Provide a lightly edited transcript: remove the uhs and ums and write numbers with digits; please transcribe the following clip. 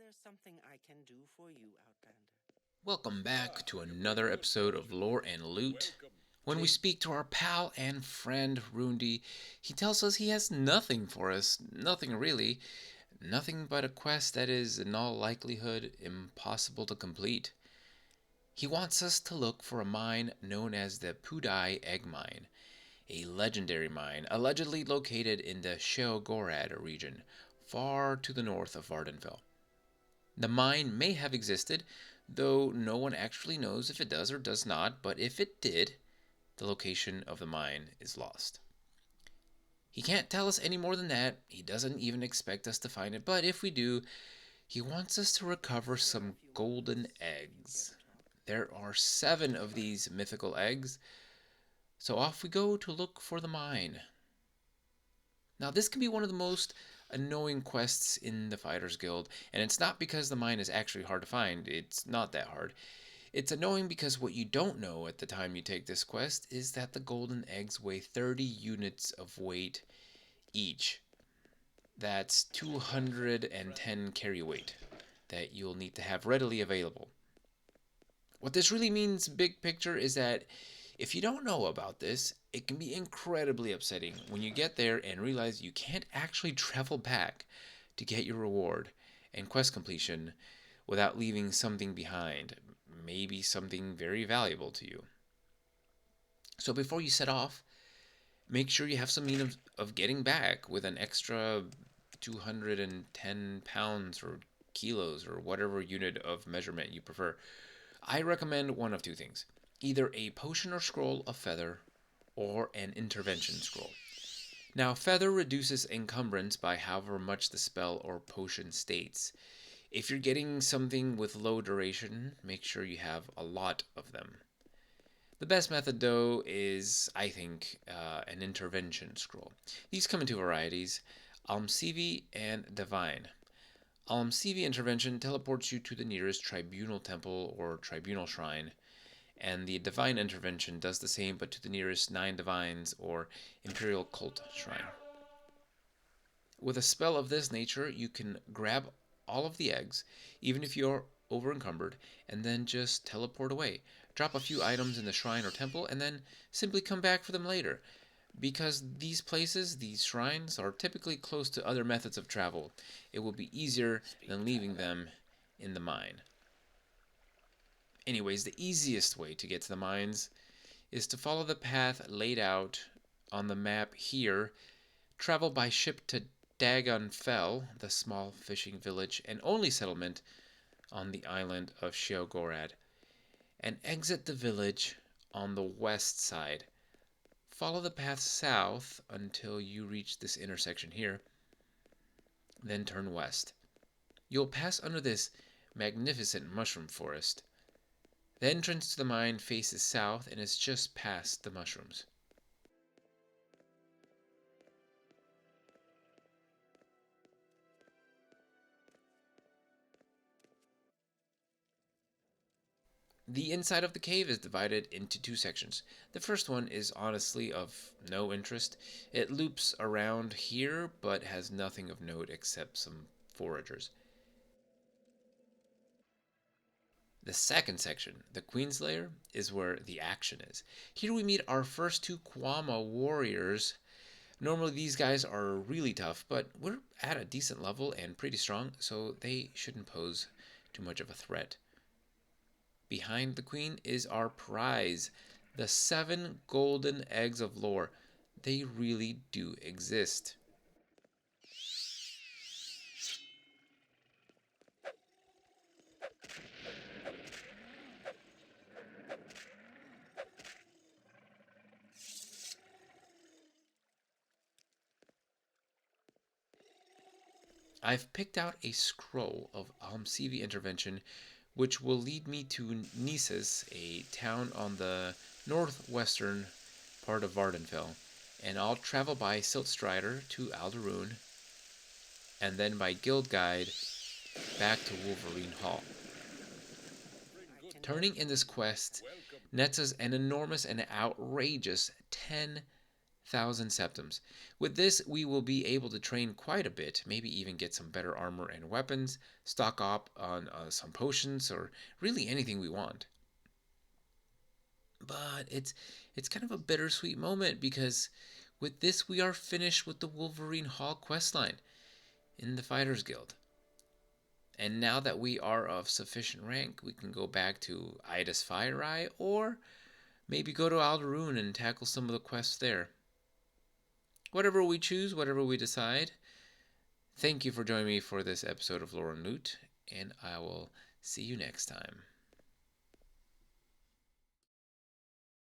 there something I can do for you, Outlander? Welcome back to another episode of Lore and Loot. When we speak to our pal and friend Rundi, he tells us he has nothing for us, nothing really, nothing but a quest that is in all likelihood impossible to complete. He wants us to look for a mine known as the Pudai Eggmine, a legendary mine allegedly located in the Sheogorad region, far to the north of Vardenfell. The mine may have existed, though no one actually knows if it does or does not, but if it did, the location of the mine is lost. He can't tell us any more than that. He doesn't even expect us to find it, but if we do, he wants us to recover some golden eggs. There are 7 of these mythical eggs, so off we go to look for the mine. Now, this can be one of the most annoying quests in the Fighters Guild, and it's not because the mine is actually hard to find, it's not that hard. It's annoying because what you don't know at the time you take this quest is that the golden eggs weigh 30 units of weight each. That's 210 carry weight that you'll need to have readily available. What this really means, big picture, is that if you don't know about this, it can be incredibly upsetting when you get there and realize you can't actually travel back to get your reward and quest completion without leaving something behind, maybe something very valuable to you. So before you set off, make sure you have some means of getting back with an extra 210 pounds or kilos or whatever unit of measurement you prefer. I recommend one of two things: either a potion or scroll of feather, or an intervention scroll. Now, feather reduces encumbrance by however much the spell or potion states. If you're getting something with low duration, make sure you have a lot of them. The best method, though, is, I think, an intervention scroll. These come in two varieties: Almsivi and Divine. Almsivi intervention teleports you to the nearest tribunal temple or tribunal shrine, and the divine intervention does the same but to the nearest 9 divines or imperial cult shrine. With a spell of this nature, you can grab all of the eggs, even if you're over encumbered, and then just teleport away. Drop a few items in the shrine or temple, and then simply come back for them later. Because these places, these shrines, are typically close to other methods of travel, it will be easier than leaving them in the mine. Anyways, the easiest way to get to the mines is to follow the path laid out on the map here. Travel by ship to Dagon Fell, the small fishing village and only settlement on the island of Sheogorad, and exit the village on the west side. Follow the path south until you reach this intersection here, then turn west. You'll pass under this magnificent mushroom forest. The entrance to the mine faces south and is just past the mushrooms. The inside of the cave is divided into 2 sections. The first one is honestly of no interest. It loops around here but has nothing of note except some foragers. The second section, the Queen's Lair, is where the action is. Here we meet our first 2 Kwama warriors. Normally these guys are really tough, but we're at a decent level and pretty strong, so they shouldn't pose too much of a threat. Behind the queen is our prize, the 7 golden eggs of lore. They really do exist. I've picked out a scroll of Almsivi intervention, which will lead me to Nisus, a town on the northwestern part of Vardenfell, and I'll travel by Siltstrider to Alderun, and then by Guild Guide back to Wolverine Hall. Turning in this quest nets us an enormous and outrageous 10 thousand septims. With this, we will be able to train quite a bit, maybe even get some better armor and weapons, stock up on some potions, or really anything we want. But it's kind of a bittersweet moment because with this we are finished with the Wolverine Hall questline in the Fighters Guild. And now that we are of sufficient rank, we can go back to Ida's Fire Eye or maybe go to Aldaroon and tackle some of the quests there. Whatever we choose, whatever we decide. Thank you for joining me for this episode of Lore and Loot, and I will see you next time.